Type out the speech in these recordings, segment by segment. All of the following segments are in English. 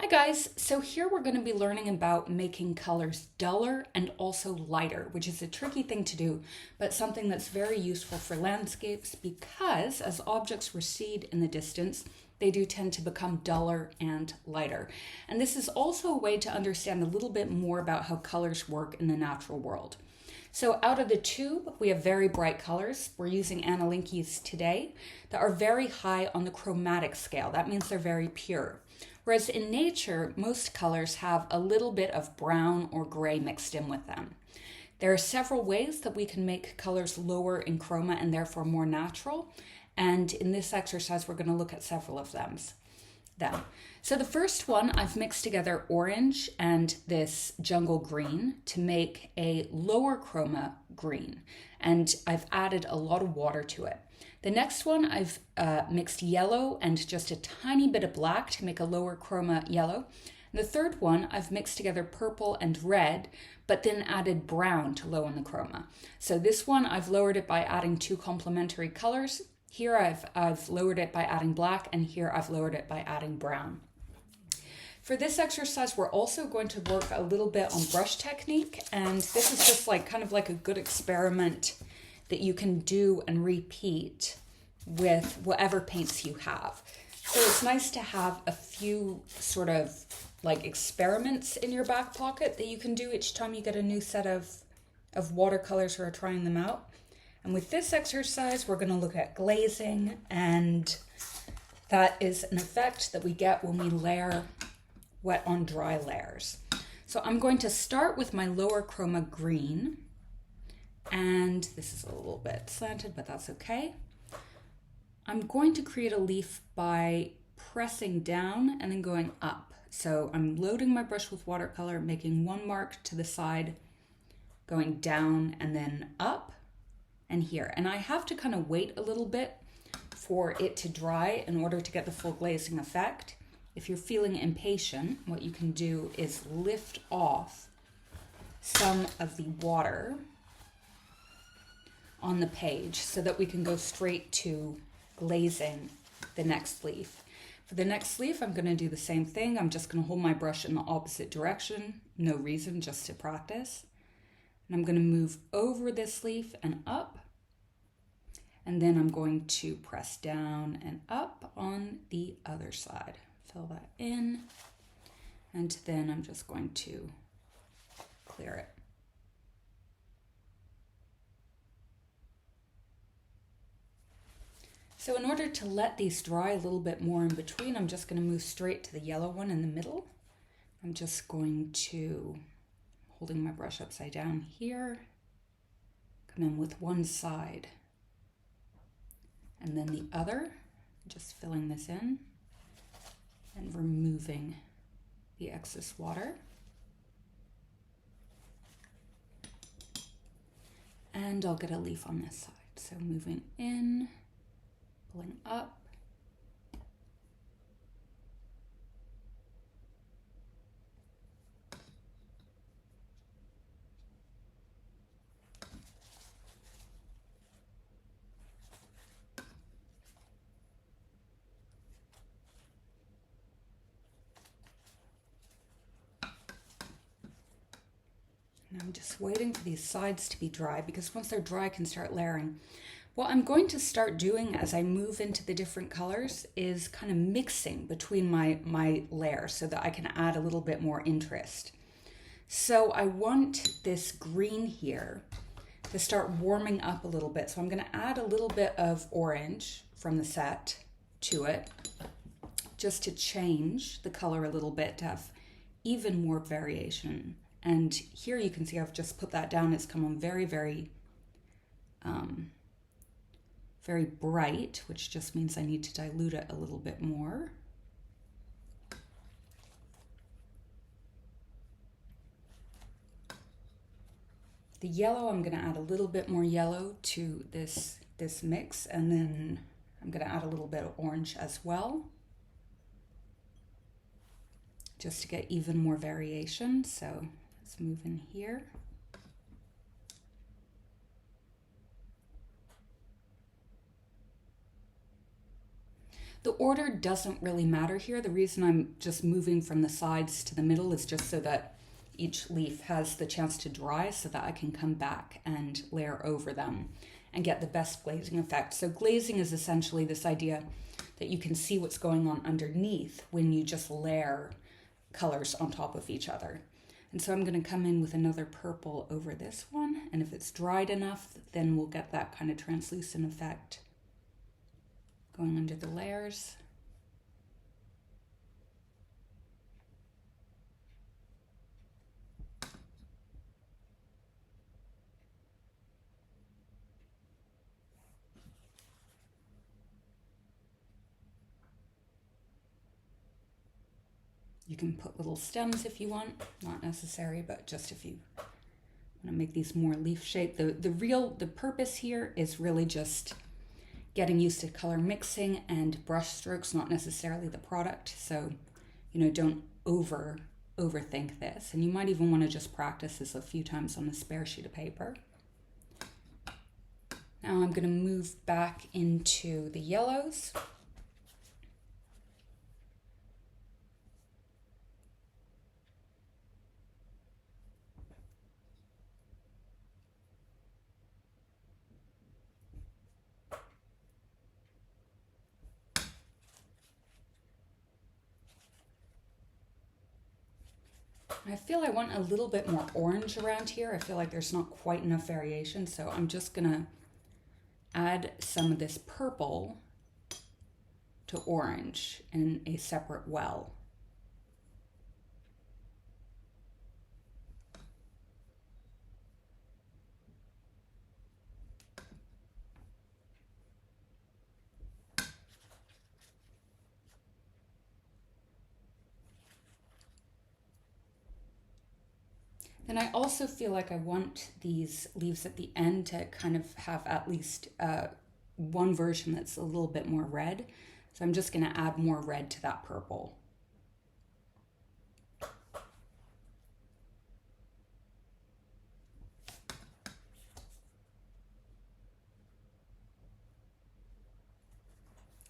Hi guys, so here we're going to be learning about making colors duller and also lighter, which is a tricky thing to do, but something that's very useful for landscapes because as objects recede in the distance, they do tend to become duller and lighter. And this is also a way to understand a little bit more about how colors work in the natural world. So out of the tube, we have very bright colors. We're using Analinki's today that are very high on the chromatic scale. That means they're very pure. Whereas in nature, most colors have a little bit of brown or gray mixed in with them. There are several ways that we can make colors lower in chroma and therefore more natural. And in this exercise, we're going to look at several of them. So the first one, I've mixed together orange and this jungle green to make a lower chroma green. And I've added a lot of water to it. The next one, I've mixed yellow and just a tiny bit of black to make a lower chroma yellow. And the third one, I've mixed together purple and red, but then added brown to lower the chroma. So this one, I've lowered it by adding two complementary colors. Here I've lowered it by adding black, and here I've lowered it by adding brown. For this exercise, we're also going to work a little bit on brush technique, and this is just kind of like a good experiment that you can do and repeat with whatever paints you have. So it's nice to have a few sort of like experiments in your back pocket that you can do each time you get a new set of watercolors or are trying them out. And with this exercise, we're going to look at glazing, and that is an effect that we get when we layer wet on dry layers. So I'm going to start with my lower chroma green, and this is a little bit slanted, but that's okay. I'm going to create a leaf by pressing down and then going up. So I'm loading my brush with watercolor, making one mark to the side, going down and then up and here. And I have to kind of wait a little bit for it to dry in order to get the full glazing effect. If you're feeling impatient, what you can do is lift off some of the water on the page so that we can go straight to glazing the next leaf. For the next leaf, I'm going to do the same thing. I'm just going to hold my brush in the opposite direction. No reason, just to practice. And I'm going to move over this leaf and up. And then I'm going to press down and up on the other side. Fill that in. And then I'm just going to clear it. So in order to let these dry a little bit more in between, I'm just going to move straight to the yellow one in the middle. I'm just going to, holding my brush upside down here, come in with one side and then the other, just filling this in and removing the excess water. And I'll get a leaf on this side. So moving in, pulling up. And I'm just waiting for these sides to be dry because once they're dry, I can start layering. What I'm going to start doing as I move into the different colors is kind of mixing between my layers so that I can add a little bit more interest. So I want this green here to start warming up a little bit. So I'm going to add a little bit of orange from the set to it just to change the color a little bit to have even more variation. And here you can see I've just put that down. It's come on very, very bright, which just means I need to dilute it a little bit more. The yellow, I'm going to add a little bit more yellow to this mix, and then I'm going to add a little bit of orange as well, just to get even more variation. So let's move in here. The order doesn't really matter here. The reason I'm just moving from the sides to the middle is just so that each leaf has the chance to dry so that I can come back and layer over them and get the best glazing effect. So glazing is essentially this idea that you can see what's going on underneath when you just layer colors on top of each other. And so I'm going to come in with another purple over this one, and if it's dried enough, then we'll get that kind of translucent effect going under the layers. You can put little stems if you want, not necessary, but just if you want to make these more leaf shaped. The purpose here is really just getting used to color mixing and brush strokes, not necessarily the product. So, don't overthink this. And you might even want to just practice this a few times on a spare sheet of paper. Now I'm going to move back into the yellows. I feel I want a little bit more orange around here. I feel like there's not quite enough variation, so I'm just gonna add some of this purple to orange in a separate well. And I also feel like I want these leaves at the end to kind of have at least one version that's a little bit more red. So I'm just going to add more red to that purple.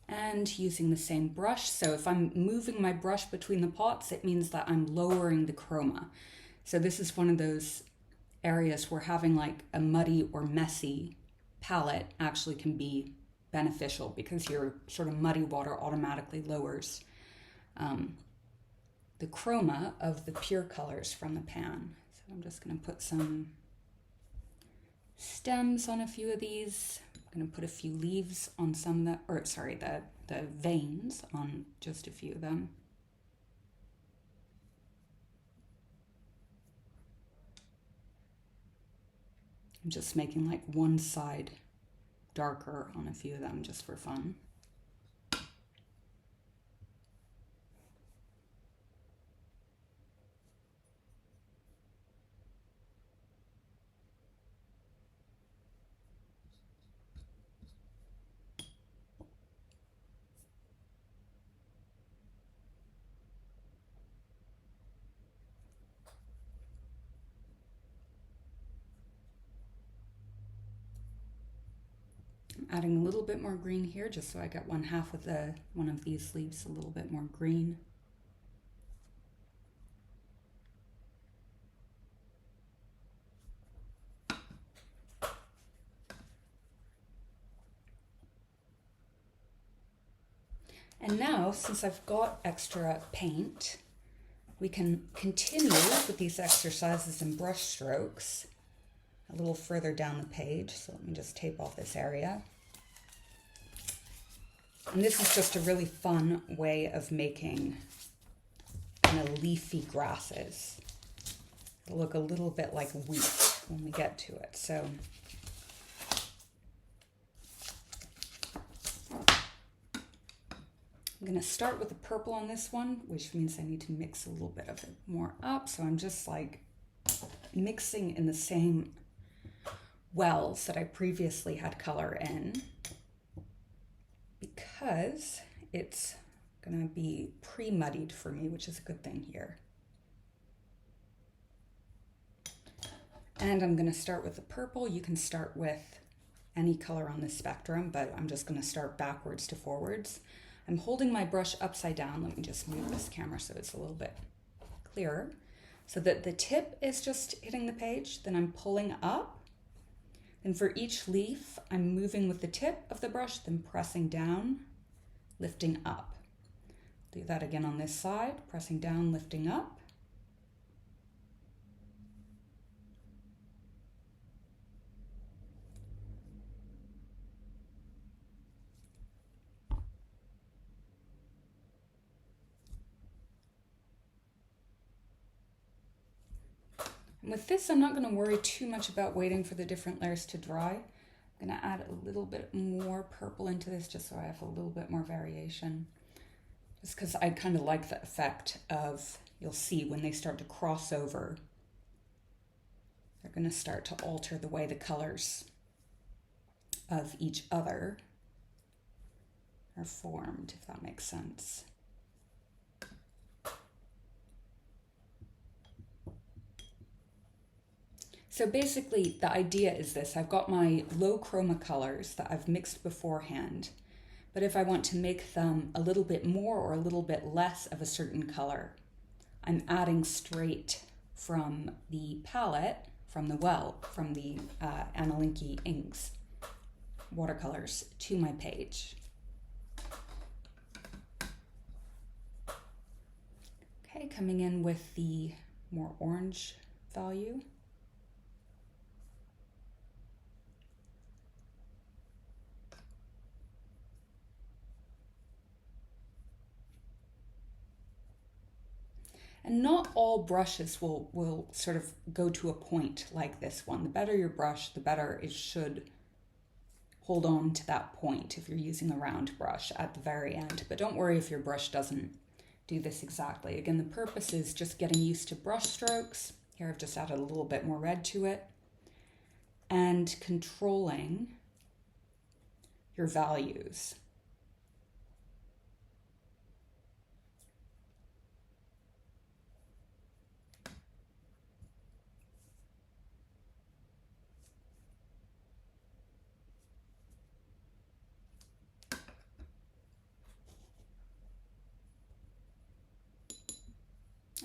And using the same brush. So if I'm moving my brush between the pots, it means that I'm lowering the chroma. So this is one of those areas where having like a muddy or messy palette actually can be beneficial, because your sort of muddy water automatically lowers the chroma of the pure colors from the pan. So I'm just going to put some stems on a few of these. I'm going to put a few leaves on some of the veins on just a few of them. I'm just making like one side darker on a few of them just for fun. Adding a little bit more green here, just so I get one half of one of these leaves a little bit more green. And now, since I've got extra paint, we can continue with these exercises and brush strokes a little further down the page. So let me just tape off this area. And this is just a really fun way of making kind of leafy grasses. They'll look a little bit like wheat when we get to it. So I'm going to start with the purple on this one, which means I need to mix a little bit of it more up. So I'm just like mixing in the same wells that I previously had color in, because it's going to be pre-muddied for me, which is a good thing here. And I'm going to start with the purple. You can start with any color on the spectrum, but I'm just going to start backwards to forwards. I'm holding my brush upside down. Let me just move this camera so it's a little bit clearer. So that the tip is just hitting the page, then I'm pulling up. Then for each leaf, I'm moving with the tip of the brush, then pressing down, lifting up. Do that again on this side, pressing down, lifting up. And with this, I'm not going to worry too much about waiting for the different layers to dry. I'm going to add a little bit more purple into this just so I have a little bit more variation. Just because I kind of like the effect of, you'll see when they start to cross over, they're going to start to alter the way the colors of each other are formed, if that makes sense. So basically the idea is this: I've got my low chroma colors that I've mixed beforehand, but if I want to make them a little bit more or a little bit less of a certain color, I'm adding straight from the palette, from the Analinki inks watercolors to my page. Okay, coming in with the more orange value. And not all brushes will sort of go to a point like this one. The better your brush, the better it should hold on to that point if you're using a round brush at the very end. But don't worry if your brush doesn't do this exactly. Again, the purpose is just getting used to brush strokes. Here I've just added a little bit more red to it. And controlling your values.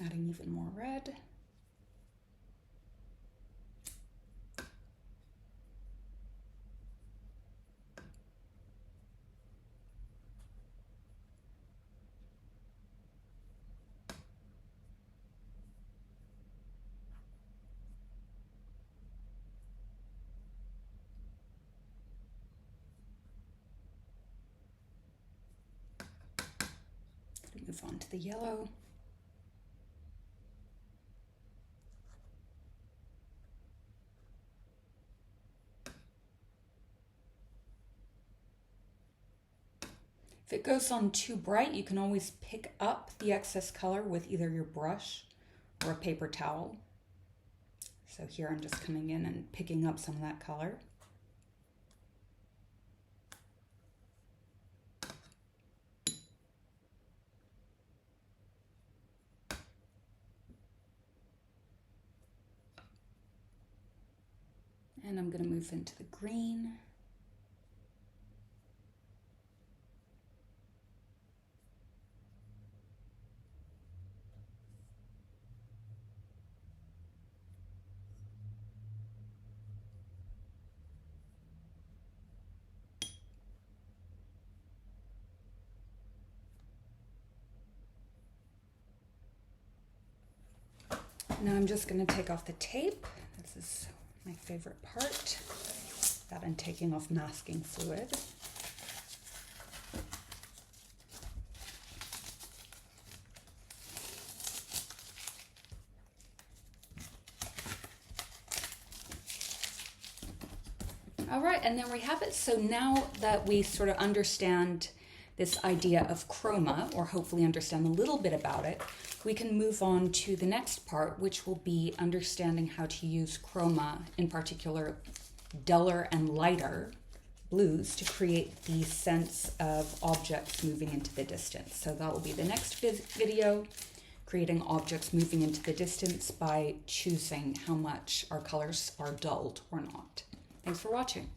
Adding even more red. Move on to the yellow. If it goes on too bright, you can always pick up the excess color with either your brush or a paper towel. So here I'm just coming in and picking up some of that color. And I'm going to move into the green. Now I'm just going to take off the tape. This is my favorite part, that and taking off masking fluid. All right, and there we have it. So now that we sort of understand this idea of chroma, or hopefully understand a little bit about it, we can move on to the next part, which will be understanding how to use chroma, in particular duller and lighter blues, to create the sense of objects moving into the distance. So that will be the next video, creating objects moving into the distance by choosing how much our colors are dulled or not. Thanks for watching.